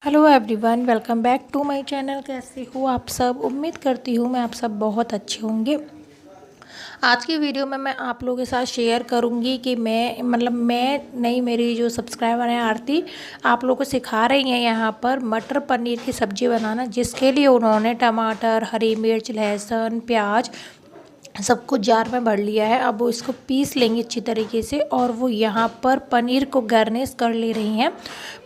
Hello everyone, welcome back to my channel. कैसे हो आप सब? उम्मीद करती हूँ मैं आप सब बहुत अच्छे होंगे। आज की वीडियो में मैं आप लोगों के साथ शेयर करूँगी कि मैं नहीं, मेरी जो सब्सक्राइबर हैं आरती, आप लोगों को सिखा रही हैं यहाँ पर मटर पनीर की सब्ज़ी बनाना, जिसके लिए उन्होंने टमाटर, हरी मिर्च, लहसुन, प्याज सब कुछ जार में भर लिया है। अब वो इसको पीस लेंगे अच्छी तरीके से, और वो यहाँ पर पनीर को गार्निश कर ले रही हैं।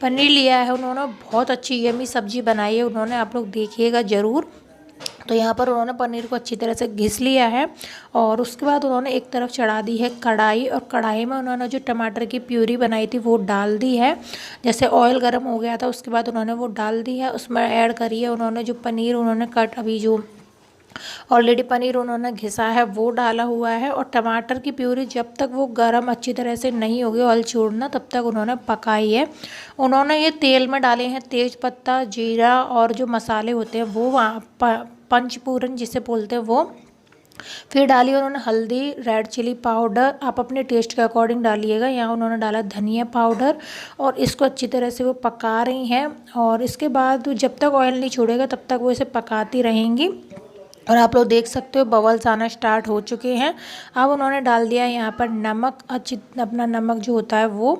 पनीर लिया है उन्होंने, बहुत अच्छी यमी सब्जी बनाई है उन्होंने, आप लोग देखिएगा ज़रूर। तो यहाँ पर उन्होंने पनीर को अच्छी तरह से घिस लिया है, और उसके बाद उन्होंने एक तरफ चढ़ा दी है कढ़ाई, और कढ़ाई में उन्होंने जो टमाटर की प्यूरी बनाई थी वो डाल दी है। जैसे ऑयल गर्म हो गया था उसके बाद उन्होंने वो डाल दी है, उसमें ऐड करी है उन्होंने जो पनीर उन्होंने कट अभी जो ऑलरेडी पनीर उन्होंने घिसा है वो डाला हुआ है। और टमाटर की प्यूरी जब तक वो गर्म अच्छी तरह से नहीं होगी ऑयल छोड़ना, तब तक उन्होंने पकाई है। उन्होंने ये तेल में डाले हैं तेज पत्ता, जीरा, और जो मसाले होते हैं वो पंचफोरन जिसे बोलते हैं वो। फिर डाली उन्होंने हल्दी, रेड चिली पाउडर, आप अपने टेस्ट के अकॉर्डिंग डालिएगा। यहाँ उन्होंने डाला धनिया पाउडर, और इसको अच्छी तरह से वो पका रही हैं। और इसके बाद जब तक ऑयल नहीं छोड़ेगा तब तक वो इसे पकाती रहेंगी। और आप लोग देख सकते हो बबल्स आना स्टार्ट हो चुके हैं। अब उन्होंने डाल दिया है यहाँ पर नमक, अपना नमक जो होता है वो,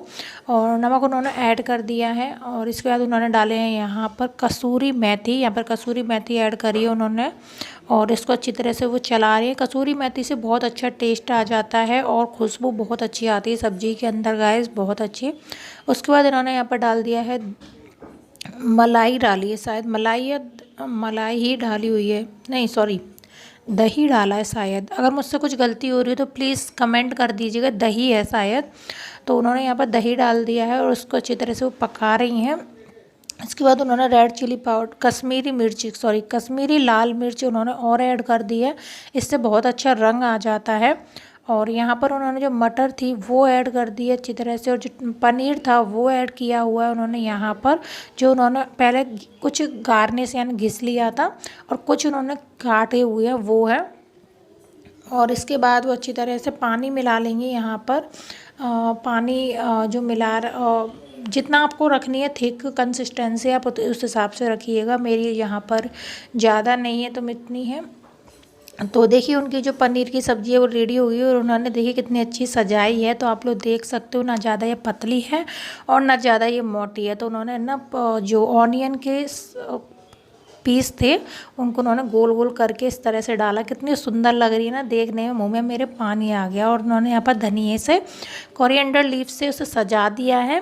और नमक उन्होंने ऐड कर दिया है। और इसके बाद उन्होंने डाले हैं यहाँ पर कसूरी मेथी, यहाँ पर कसूरी मेथी ऐड करी है उन्होंने, और इसको अच्छी तरह से वो चला रही है। कसूरी मेथी से बहुत अच्छा टेस्ट आ जाता है और खुशबू बहुत अच्छी आती है सब्ज़ी के अंदर गाइस, बहुत अच्छी। उसके बाद इन्होंने यहाँ पर डाल दिया है मलाई, डाली है शायद मलाई, या मलाई ही डाली हुई है, नहीं सॉरी दही डाला है शायद। अगर मुझसे कुछ गलती हो रही है तो प्लीज़ कमेंट कर दीजिएगा, दही है शायद। तो उन्होंने यहाँ पर दही डाल दिया है और उसको अच्छी तरह से वो पका रही हैं। इसके बाद उन्होंने रेड चिली पाउडर, कश्मीरी लाल मिर्च उन्होंने और ऐड कर दी है, इससे बहुत अच्छा रंग आ जाता है। और यहाँ पर उन्होंने जो मटर थी वो ऐड कर दी है अच्छी तरह से, और जो पनीर था वो ऐड किया हुआ है उन्होंने यहाँ पर। जो उन्होंने पहले कुछ गार्निश यानी घिस लिया था, और कुछ उन्होंने काटे हुए हैं वो है। और इसके बाद वो अच्छी तरह से पानी मिला लेंगे यहाँ पर। पानी जो जितना आपको रखनी है थिक कंसिस्टेंसी, आप उस हिसाब से रखिएगा। मेरी यहाँ पर ज़्यादा नहीं है तो इतनी है। तो देखिए उनकी जो पनीर की सब्ज़ी है वो रेडी हो गई, और उन्होंने देखिए कितनी अच्छी सजाई है। तो आप लोग देख सकते हो, ना ज़्यादा ये पतली है और ना ज़्यादा ये मोटी है। तो उन्होंने ना जो ऑनियन के पीस थे उनको उन्होंने गोल गोल करके इस तरह से डाला। कितनी सुंदर लग रही है ना देखने में, मुंह में मेरे पानी आ गया। और उन्होंने यहाँ पर धनिए से, कोरिएंडर लीफ से उसे सजा दिया है।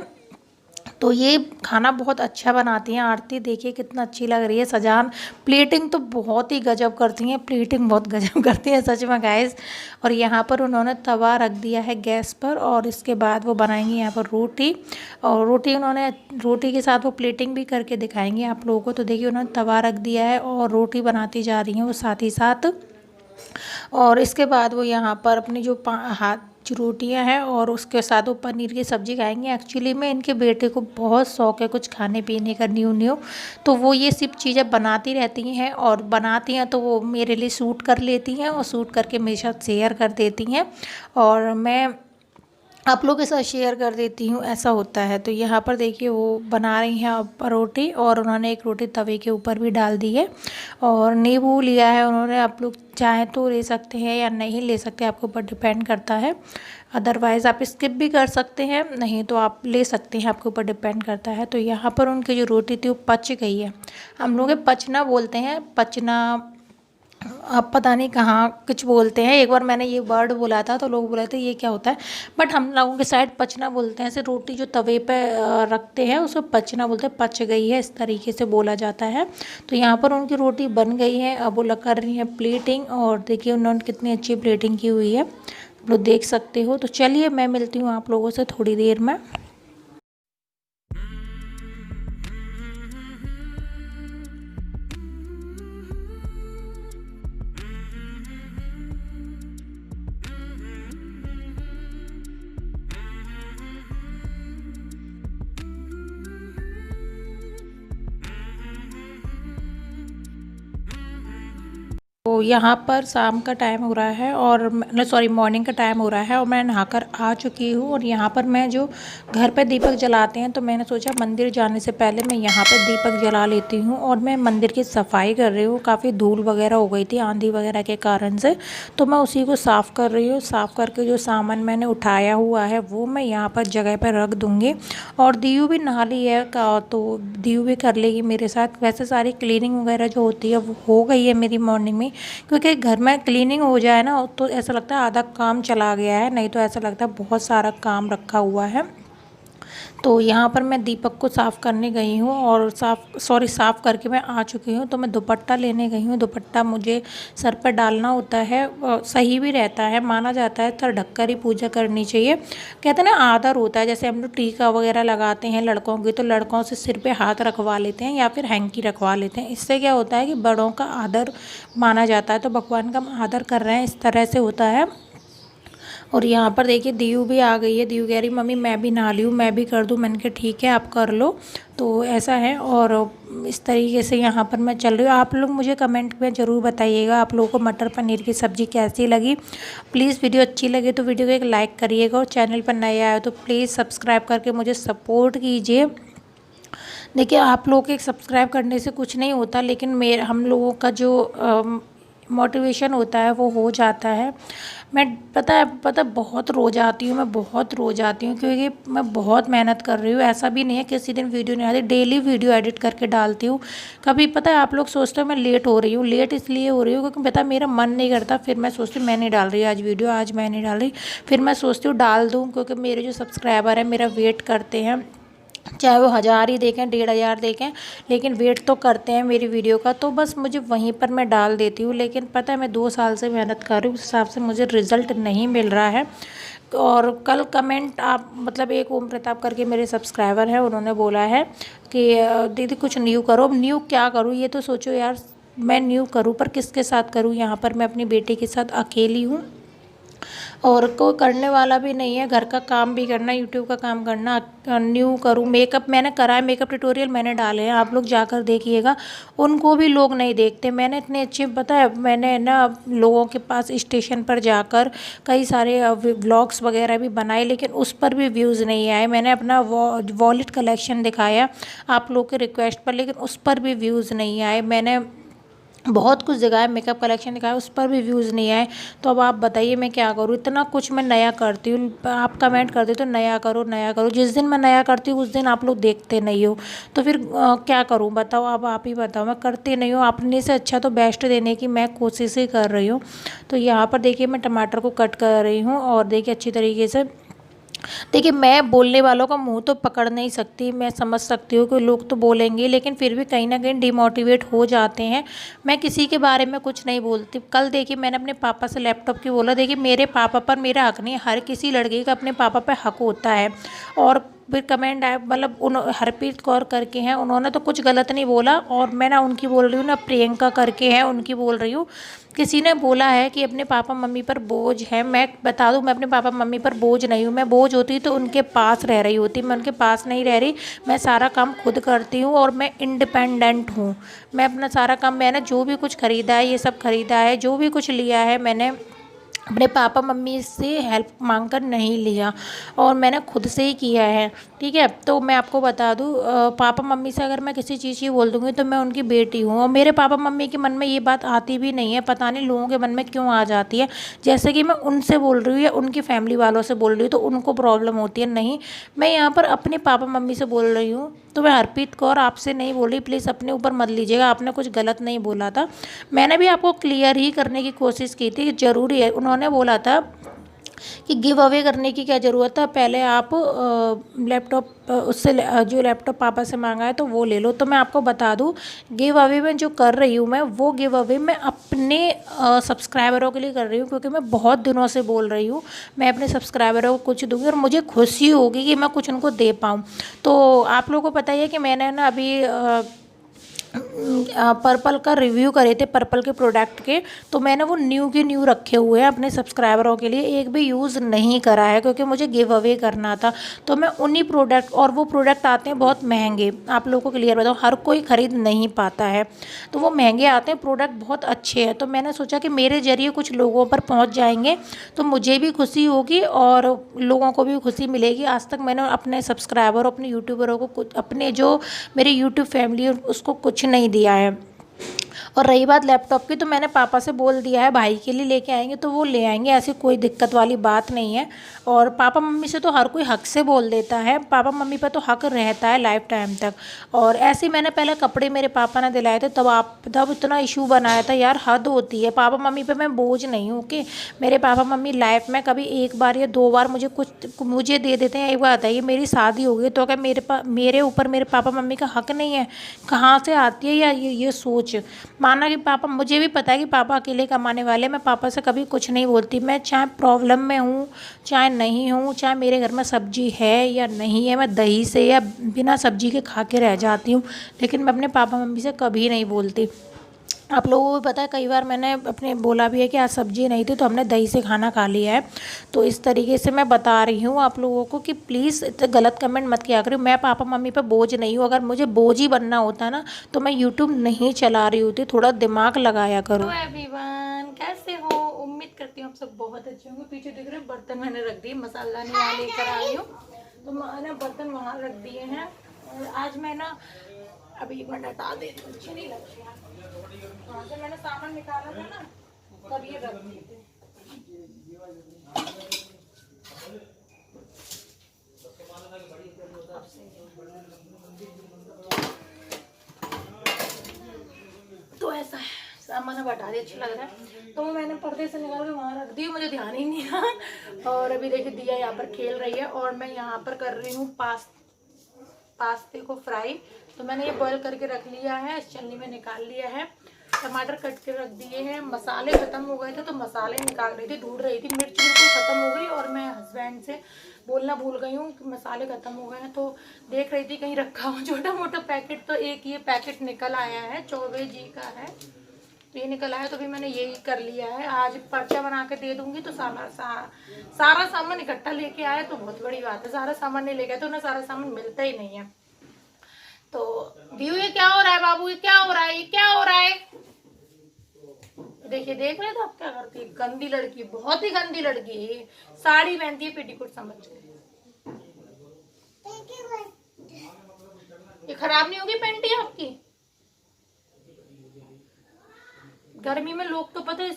तो ये खाना बहुत अच्छा बनाती हैं आरती, देखिए कितना अच्छी लग रही है सजान। प्लेटिंग तो बहुत ही गजब करती हैं, प्लेटिंग बहुत गजब करती हैं सच में गाइस। और यहाँ पर उन्होंने तवा रख दिया है गैस पर, और इसके बाद वो बनाएंगी यहाँ पर रोटी। और रोटी के साथ वो प्लेटिंग भी करके दिखाएंगे आप लोगों को। तो देखिए उन्होंने तवा रख दिया है और रोटी बनाती जा रही हैं वो साथ ही साथ। और इसके बाद वो यहाँ पर अपनी जो हाथ जो रोटियाँ हैं और उसके साथ वो पनीर की सब्ज़ी खाएंगे। एक्चुअली में इनके बेटे को बहुत शौक़ है कुछ खाने पीने का न्यू न्यू, तो वो ये सब चीज़ें बनाती रहती हैं, और बनाती हैं तो वो मेरे लिए शूट कर लेती हैं, और शूट करके मेरे साथ शेयर कर देती हैं, और मैं आप लोगों के साथ शेयर कर देती हूँ, ऐसा होता है। तो यहाँ पर देखिए वो बना रही हैं अब रोटी, और उन्होंने एक रोटी तवे के ऊपर भी डाल दी है। और नींबू लिया है उन्होंने, आप लोग चाहें तो ले सकते हैं या नहीं ले सकते, आपके ऊपर डिपेंड करता है। अदरवाइज़ आप स्किप भी कर सकते हैं, नहीं तो आप ले सकते हैं, आपके ऊपर डिपेंड करता है। तो यहाँ पर उनकी जो रोटी थी वो पच गई है। हम लोग पचना बोलते हैं, पचना आप पता नहीं कहाँ कुछ बोलते हैं। एक बार मैंने ये वर्ड बोला था तो लोग बोले थे ये क्या होता है, बट हम लोगों के साइड पचना बोलते हैं। ऐसे रोटी जो तवे पे रखते हैं उसको पचना बोलते हैं, पच गई है इस तरीके से बोला जाता है। तो यहाँ पर उनकी रोटी बन गई है, अब वो कर रही है प्लेटिंग, और देखिए उन्होंने कितनी अच्छी प्लेटिंग की हुई है, आप लोग देख सकते हो। तो चलिए मैं मिलती हूँ आप लोगों से थोड़ी देर में। तो यहाँ पर शाम का टाइम हो रहा है और सॉरी मॉर्निंग का टाइम हो रहा है और मैं नहाकर आ चुकी हूँ। और यहाँ पर मैं जो घर पे दीपक जलाते हैं तो मैंने सोचा मंदिर जाने से पहले मैं यहाँ पर दीपक जला लेती हूँ। और मैं मंदिर की सफाई कर रही हूँ। काफ़ी धूल वगैरह हो गई थी आंधी वगैरह के कारण से, तो मैं उसी को साफ़ कर रही हूँ। साफ़ करके जो सामान मैंने उठाया हुआ है वो मैं यहाँ पर जगह पर रख दूँगी। और दीयू भी नहा ली है तो दीयू भी कर लेगी मेरे साथ। वैसे सारी क्लीनिंग वगैरह जो होती है वो हो गई है मेरी मॉर्निंग में, क्योंकि घर में क्लीनिंग हो जाए ना तो ऐसा लगता है आधा काम चला गया है, नहीं तो ऐसा लगता है बहुत सारा काम रखा हुआ है। तो यहाँ पर मैं दीपक को साफ़ करने गई हूँ और साफ़ करके मैं आ चुकी हूँ। तो मैं दुपट्टा लेने गई हूँ। दुपट्टा मुझे सर पर डालना होता है, सही भी रहता है, माना जाता है सर ढककर ही पूजा करनी चाहिए। कहते हैं ना आदर होता है, जैसे हम लोग टीका वगैरह लगाते हैं लड़कों की, तो लड़कों से सिर पे हाथ रखवा लेते हैं या फिर हैंकी रखवा लेते हैं। इससे क्या होता है कि बड़ों का आदर माना जाता है। तो भगवान का हम आदर कर रहे हैं, इस तरह से होता है। और यहाँ पर देखिए दीयू भी आ गई है। दीयू कह रही मम्मी मैं भी नहा लूँ, मैं भी कर दूँ। मैंने कहा ठीक है आप कर लो। तो ऐसा है और इस तरीके से यहाँ पर मैं चल रही हूँ। आप लोग मुझे कमेंट में ज़रूर बताइएगा आप लोगों को मटर पनीर की सब्ज़ी कैसी लगी। प्लीज़ वीडियो अच्छी लगे तो वीडियो को एक लाइक करिएगा और चैनल पर नए आए हो तो प्लीज़ सब्सक्राइब करके मुझे सपोर्ट कीजिए। देखिए आप लोग के सब्सक्राइब करने से कुछ नहीं होता, लेकिन हम लोगों का जो मोटिवेशन होता है वो हो जाता है। मैं पता बहुत रो जाती हूँ, मैं बहुत रो जाती हूँ, क्योंकि मैं बहुत मेहनत कर रही हूँ। ऐसा भी नहीं है किसी दिन वीडियो नहीं आती, डेली वीडियो एडिट करके डालती हूँ। कभी पता है आप लोग सोचते हो मैं लेट हो रही हूँ, लेट इसलिए हो रही हूँ क्योंकि पता मेरा मन नहीं करता। फिर मैं सोचती हूँ मैं नहीं डाल रही आज वीडियो, आज मैं नहीं डाल रही। फिर मैं सोचती हूँ डाल दूँ, क्योंकि मेरे जो सब्सक्राइबर हैं मेरा वेट करते हैं, चाहे वो 1000 ही देखें 1500 देखें, लेकिन वेट तो करते हैं मेरी वीडियो का। तो बस मुझे वहीं पर मैं डाल देती हूँ। लेकिन पता है मैं 2 साल से मेहनत कर रही हूँ, उस हिसाब से मुझे रिज़ल्ट नहीं मिल रहा है। और कल कमेंट आप मतलब एक ओम प्रताप करके मेरे सब्सक्राइबर हैं, उन्होंने बोला है कि दीदी कुछ न्यू करो। अब न्यू क्या करूँ ये तो सोचो यार, मैं न्यू करूँ पर किसके साथ करूँ। यहाँ पर मैं अपनी बेटी के साथ अकेली हूँ और कोई करने वाला भी नहीं है। घर का काम भी करना, यूट्यूब का काम करना, न्यू करूँ। मेकअप मैंने करा है, मेकअप ट्यूटोरियल मैंने डाले हैं, आप लोग जाकर देखिएगा। उनको भी लोग नहीं देखते। मैंने इतने अच्छे पता है मैंने ना लोगों के पास स्टेशन पर जाकर कई सारे व्लॉग्स वगैरह भी बनाए, लेकिन उस पर भी व्यूज़ नहीं आए। मैंने अपना वॉलेट कलेक्शन दिखाया आप लोग के रिक्वेस्ट पर, लेकिन उस पर भी व्यूज़ नहीं आए। मैंने बहुत कुछ दिखाया, मेकअप कलेक्शन दिखाया, उस पर भी व्यूज़ नहीं आए। तो अब आप बताइए मैं क्या करूँ। इतना कुछ मैं नया करती हूँ, आप कमेंट कर देते हो नया करो नया करो। जिस दिन मैं नया करती हूँ उस दिन आप लोग देखते नहीं हो, तो फिर क्या करूँ बताओ। अब आप ही बताओ, मैं करती नहीं हूँ। अपने से अच्छा तो बेस्ट देने की मैं कोशिश ही कर रही हूँ। तो यहाँ पर देखिए मैं टमाटर को कट कर रही हूँ और देखिए अच्छी तरीके से। देखिए मैं बोलने वालों का मुंह तो पकड़ नहीं सकती, मैं समझ सकती हूँ कि लोग तो बोलेंगे, लेकिन फिर भी कहीं ना कहीं डिमोटिवेट हो जाते हैं। मैं किसी के बारे में कुछ नहीं बोलती। कल देखिए मैंने अपने पापा से लैपटॉप की बोला, देखिए मेरे पापा पर मेरा हक नहीं है, हर किसी लड़के का अपने पापा पर हक होता है। और फिर कमेंट आया, मतलब उन हरप्रीत कौर करके हैं, उन्होंने तो कुछ गलत नहीं बोला और मैं ना उनकी बोल रही हूँ ना प्रियंका करके हैं उनकी बोल रही हूँ। किसी ने बोला है कि अपने पापा मम्मी पर बोझ है। मैं बता दूं मैं अपने पापा मम्मी पर बोझ नहीं हूँ। मैं बोझ होती तो उनके पास रह रही होती, मैं उनके पास नहीं रह रही। मैं सारा काम खुद करती हूँ और मैं इंडिपेंडेंट हूँ। मैं अपना सारा काम, मैंने जो भी कुछ ख़रीदा है ये सब ख़रीदा है, जो भी कुछ लिया है मैंने अपने पापा मम्मी से हेल्प मांगकर नहीं लिया और मैंने खुद से ही किया है। ठीक है, तो मैं आपको बता दूं पापा मम्मी से अगर मैं किसी चीज़ की बोल दूंगी तो मैं उनकी बेटी हूँ। और मेरे पापा मम्मी के मन में ये बात आती भी नहीं है, पता नहीं लोगों के मन में क्यों आ जाती है। जैसे कि मैं उनसे बोल रही हूँ या उनकी फैमिली वालों से बोल रही हूँ तो उनको प्रॉब्लम होती है। नहीं, मैं यहाँ पर अपने पापा मम्मी से बोल रही हूँ। तो मैं हरप्रीत कौर आपसे नहीं बोल रही, प्लीज़ अपने ऊपर मत लीजिएगा, आपने कुछ गलत नहीं बोला था। मैंने भी आपको क्लियर ही करने की कोशिश की थी कि ज़रूरी है। उन्होंने बोला था कि गिव अवे करने की क्या ज़रूरत है, पहले आप लैपटॉप जो लैपटॉप पापा से मांगा है तो वो ले लो। तो मैं आपको बता दूं गिव अवे में जो कर रही हूँ मैं, वो गिव अवे मैं अपने सब्सक्राइबरों के लिए कर रही हूँ, क्योंकि मैं बहुत दिनों से बोल रही हूँ मैं अपने सब्सक्राइबरों को कुछ दूँगी और मुझे खुशी होगी कि मैं कुछ उनको दे पाऊँ। तो आप लोगों को पता ही है कि मैंने ना अभी पर्पल का रिव्यू करे थे, पर्पल के प्रोडक्ट के, तो मैंने वो न्यू के न्यू रखे हुए हैं अपने सब्सक्राइबरों के लिए, एक भी यूज़ नहीं करा है क्योंकि मुझे गिव अवे करना था। तो मैं उन्हीं प्रोडक्ट, और वो प्रोडक्ट आते हैं बहुत महंगे, आप लोगों को क्लियर बताऊँ, हर कोई ख़रीद नहीं पाता है, तो वो महंगे आते हैं, प्रोडक्ट बहुत अच्छे हैं। तो मैंने सोचा कि मेरे ज़रिए कुछ लोगों पर पहुँच जाएंगे तो मुझे भी खुशी होगी और लोगों को भी खुशी मिलेगी। आज तक मैंने अपने सब्सक्राइबर, अपने यूट्यूबरों को कुछ, अपने जो मेरी यूट्यूब फैमिली है उसको कुछ नहीं दिया है। और रही बात लैपटॉप की, तो मैंने पापा से बोल दिया है भाई के लिए लेके आएंगे तो वो ले आएंगे, ऐसी कोई दिक्कत वाली बात नहीं है। और पापा मम्मी से तो हर कोई हक से बोल देता है, पापा मम्मी पर तो हक रहता है लाइफ टाइम तक। और ऐसे ही मैंने पहले कपड़े मेरे पापा ने दिलाए थे, तब इतना इशू बनाया था यार, हद होती है। पापा मम्मी पे मैं बोझ नहीं हूँ कि मेरे पापा मम्मी लाइफ में कभी एक बार या 2 बार मुझे दे देते हैं। एक बात है, ये मेरी शादी हो गई तो क्या मेरे ऊपर मेरे पापा मम्मी का हक नहीं है? कहाँ से आती है या ये सोच? माना कि पापा, मुझे भी पता है कि पापा अकेले कमाने वाले, मैं पापा से कभी कुछ नहीं बोलती। मैं चाहे प्रॉब्लम में हूँ चाहे नहीं हूँ, चाहे मेरे घर में सब्जी है या नहीं है, मैं दही से या बिना सब्जी के खा के रह जाती हूँ, लेकिन मैं अपने पापा मम्मी से कभी नहीं बोलती। आप लोगों को भी पता है, कई बार मैंने अपने बोला भी है कि आज सब्जी नहीं थी तो हमने दही से खाना खा लिया है। तो इस तरीके से मैं बता रही हूँ आप लोगों को कि प्लीज़ गलत कमेंट मत किया करो। मैं पापा मम्मी पे बोझ नहीं हूँ, अगर मुझे बोझ ही बनना होता ना तो मैं यूट्यूब नहीं चला रही होती। थोड़ा दिमाग लगाया करो। तो एवरीवन, कैसे हो? उम्मीद करती हूँ आप सब बहुत अच्छे होंगे। पीछे देख रहे हैं बर्तन मैंने रख दिए, मसाला नहीं वहाँ लेकर आई हूँ तो मैंने बर्तन वहाँ रख दिए हैं। और आज मैं ना, अभी 1 मिनट हटा दे, अच्छी नहीं लग रही, वहाँ से मैंने सामान निकाला था ना तब ये रख दिए थे। तो ऐसा है, सामान अब हटा दिया, अच्छा लग रहा है। तो मैंने पर्दे से निकाल के वहाँ रख दी, मुझे ध्यान ही नहीं रहा। और अभी देखिए दिया यहाँ पर खेल रही है और मैं यहाँ पर कर रही हूँ पास्ते को फ्राई। तो मैंने ये बॉईल करके रख लिया है, इस छलनी में निकाल लिया है। टमाटर कट के रख दिए हैं। मसाले ख़त्म हो गए थे तो मसाले निकाल रही थी, ढूंढ रही थी। मिर्च बिल्कुल ख़त्म हो गई और मैं हस्बैंड से बोलना भूल गई हूँ कि मसाले ख़त्म हो गए हैं। तो देख रही थी कहीं रखा हो छोटा मोटा पैकेट, तो एक ये पैकेट निकल आया है, चौबे जी का है, तो ये निकल आया। तो भी मैंने यही कर लिया है, आज पर्चा बना के दे दूंगी। तो सारा सामान इकट्ठा लेके आया तो बहुत बड़ी बात है, सारा सामान नहीं लेके आया तो ना सारा सामान मिलता ही नहीं है। तो व्यू, ये क्या हो रहा है बाबू, ये क्या हो रहा है, ये क्या हो रहा है? देखिए, देख रहे थे आप क्या करती है? गंदी लड़की, बहुत ही गंदी लड़की है। साड़ी पहनती है पेटीकोट समझ के। ये खराब नहीं होगी पैंटी आपकी? गर्मी में लोग तो पता है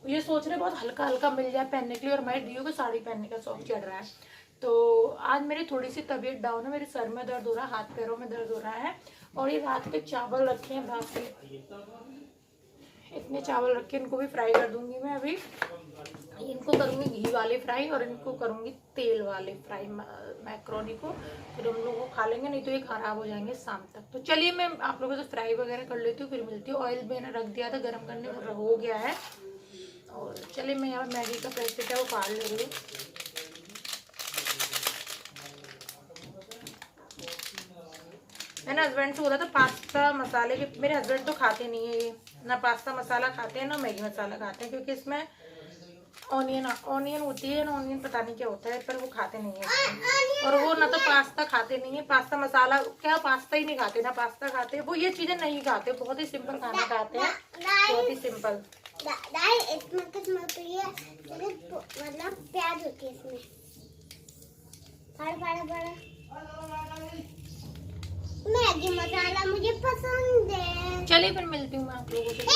ये सोच रहे बहुत हल्का हल्का मिल जाए पहनने के लिए, और हमारी दियो को साड़ी पहनने का शौक चढ़ रहा है। तो आज मेरी थोड़ी सी तबीयत डाउन है, मेरे सर में दर्द हो रहा है, हाथ पैरों में दर्द हो रहा है। और ये रात के चावल रखे हैं भाप के, इतने चावल रखे, इनको भी फ्राई कर दूंगी मैं अभी। इनको करूंगी घी वाले फ्राई और इनको करूंगी तेल वाले फ्राई, मैक्रोनी को। फिर हम लोग को खा लेंगे, नहीं तो ये खराब हो जाएंगे शाम तक। तो चलिए मैं आप लोगों से फ्राई वगैरह कर लेती हूँ, फिर मिलती हूँ। ऑयल मैंने रख दिया था गर्म करने, हो गया है। और चलिए मैं यहाँ मैगी का पैकेट है वो काट ले रही हूँ। मैंने हस्बैंड से बोला था पास्ता मसाले के, मेरे हस्बैंड तो खाते नहीं है ये, ना पास्ता मसाला खाते हैं ना मैगी मसाला खाते हैं, क्योंकि इसमें ऑनियन होती है ना, ऑनियन पता नहीं क्या होता है, पर वो खाते नहीं है। और वो ना तो पास्ता खाते नहीं है, पास्ता मसाला क्या, पास्ता ही नहीं खाते, ना पास्ता खाते, वो ये चीजें नहीं खाते, बहुत ही सिंपल खाना खाते हैं, बहुत ही सिंपल। मतलब प्याज होती है इसमें, मैगी मसाला मुझे पसंद है। चलिए फिर मिलती हूँ मैं आप लोगों से।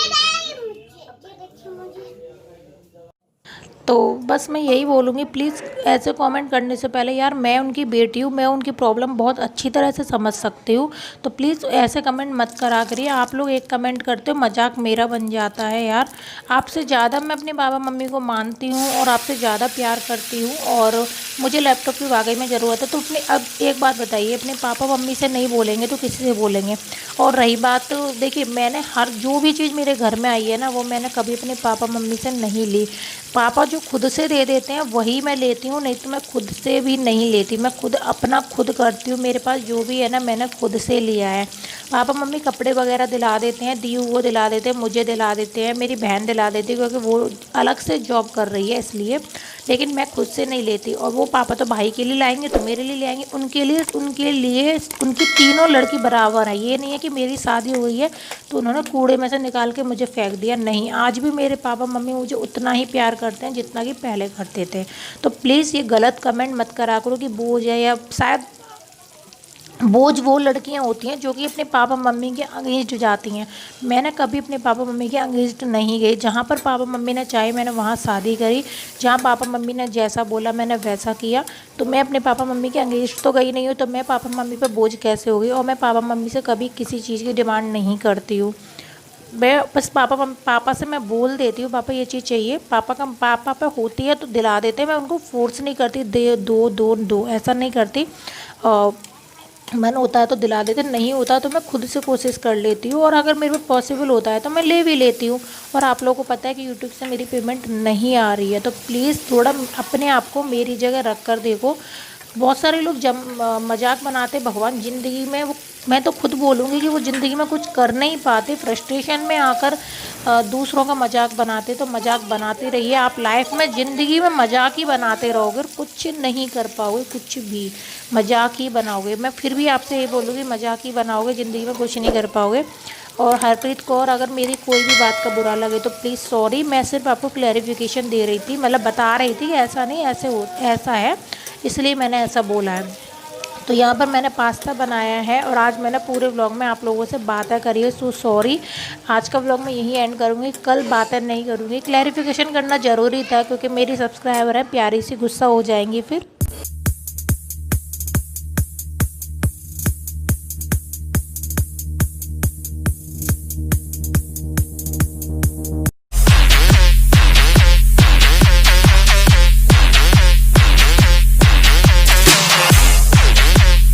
तो बस मैं यही बोलूँगी, प्लीज़ ऐसे कमेंट करने से पहले, यार मैं उनकी बेटी हूँ, मैं उनकी प्रॉब्लम बहुत अच्छी तरह से समझ सकती हूँ, तो प्लीज़ ऐसे कमेंट मत करा करिए। आप लोग एक कमेंट करते हो, मजाक मेरा बन जाता है यार। आपसे ज़्यादा मैं अपने पापा मम्मी को मानती हूँ और आपसे ज़्यादा प्यार करती हूँ, और मुझे लैपटॉप की वाकई में ज़रूरत है। तो अपने, अब एक बात बताइए, अपने पापा मम्मी से नहीं बोलेंगे तो किसी से बोलेंगे? और रही बात, तो देखिए मैंने जो भी चीज़ मेरे घर में आई है ना, वो मैंने कभी अपने पापा मम्मी से नहीं ली। पापा जो खुद से दे देते हैं वही मैं लेती हूँ, नहीं तो मैं खुद से भी नहीं लेती। मैं खुद अपना खुद करती हूँ, मेरे पास जो भी है ना मैंने खुद से लिया है। पापा मम्मी कपड़े वगैरह दिला देते हैं, दी वो दिला देते हैं, मुझे दिला देते हैं, मेरी बहन दिला देती है क्योंकि वो अलग से जॉब कर रही है इसलिए, लेकिन मैं खुद से नहीं लेती। और वो पापा तो भाई के लिए लाएंगे तो मेरे लिए लाएंगे, उनके लिए उनकी तीनों लड़की बराबर है। ये नहीं है कि मेरी शादी हुई है तो उन्होंने कूड़े में से निकाल के मुझे फेंक दिया, नहीं, आज भी मेरे पापा मम्मी मुझे उतना ही प्यार करते हैं जितना कि पहले करते थे। तो प्लीज़ ये गलत कमेंट मत करा करो कि बोझ है, या शायद बोझ वो लड़कियां होती हैं जो कि अपने पापा मम्मी के अगेंस्ट जाती हैं। मैंने कभी अपने पापा मम्मी के अगेंस्ट नहीं गई, जहाँ पर पापा मम्मी ने चाहे मैंने वहाँ शादी करी, जहाँ पापा मम्मी ने जैसा बोला मैंने वैसा किया। तो मैं अपने पापा मम्मी के अगेंस्ट तो गई नहीं हूँ, तो मैं पापा मम्मी पर बोझ कैसे हो गई। और मैं पापा मम्मी से कभी किसी चीज़ की डिमांड नहीं करती हूँ। मैं बस पापा से मैं बोल देती हूँ पापा ये चीज़ चाहिए, पापा पे होती है तो दिला देते हैं। मैं उनको फोर्स नहीं करती दे दो दो दो, ऐसा नहीं करती। मन होता है तो दिला देते, नहीं होता तो मैं खुद से कोशिश कर लेती हूँ। और अगर मेरे को पॉसिबल होता है तो मैं ले भी लेती हूँ। और आप लोगों को पता है कि यूट्यूब से मेरी पेमेंट नहीं आ रही है, तो प्लीज़ थोड़ा अपने आप को मेरी जगह रख कर देखो। बहुत सारे लोग मजाक बनाते भगवान ज़िंदगी में, वो मैं तो खुद बोलूँगी कि वो ज़िंदगी में कुछ कर नहीं पाते, फ्रस्ट्रेशन में आकर दूसरों का मजाक बनाते। तो मजाक बनाते रहिए, आप लाइफ में ज़िंदगी में मजाक ही बनाते रहोगे, कुछ नहीं कर पाओगे, कुछ भी मजाक ही बनाओगे। मैं फिर भी आपसे ये बोलूँगी मजाक ही बनाओगे, ज़िंदगी में कुछ नहीं कर पाओगे। और हरप्रीत कौर, अगर मेरी कोई भी बात का बुरा लगे तो प्लीज़ सॉरी, मैं सिर्फ आपको क्लैरिफिकेशन दे रही थी, मतलब बता रही थी कि ऐसा नहीं, ऐसा है, इसलिए मैंने ऐसा बोला है। तो यहाँ पर मैंने पास्ता बनाया है और आज मैंने पूरे व्लॉग में आप लोगों से बातें करी है, सो सॉरी। आज का व्लॉग मैं यही एंड करूँगी, कल बातें नहीं करूँगी। क्लैरिफिकेशन करना ज़रूरी था क्योंकि मेरी सब्सक्राइबर है, प्यारी सी गुस्सा हो जाएंगी फिर।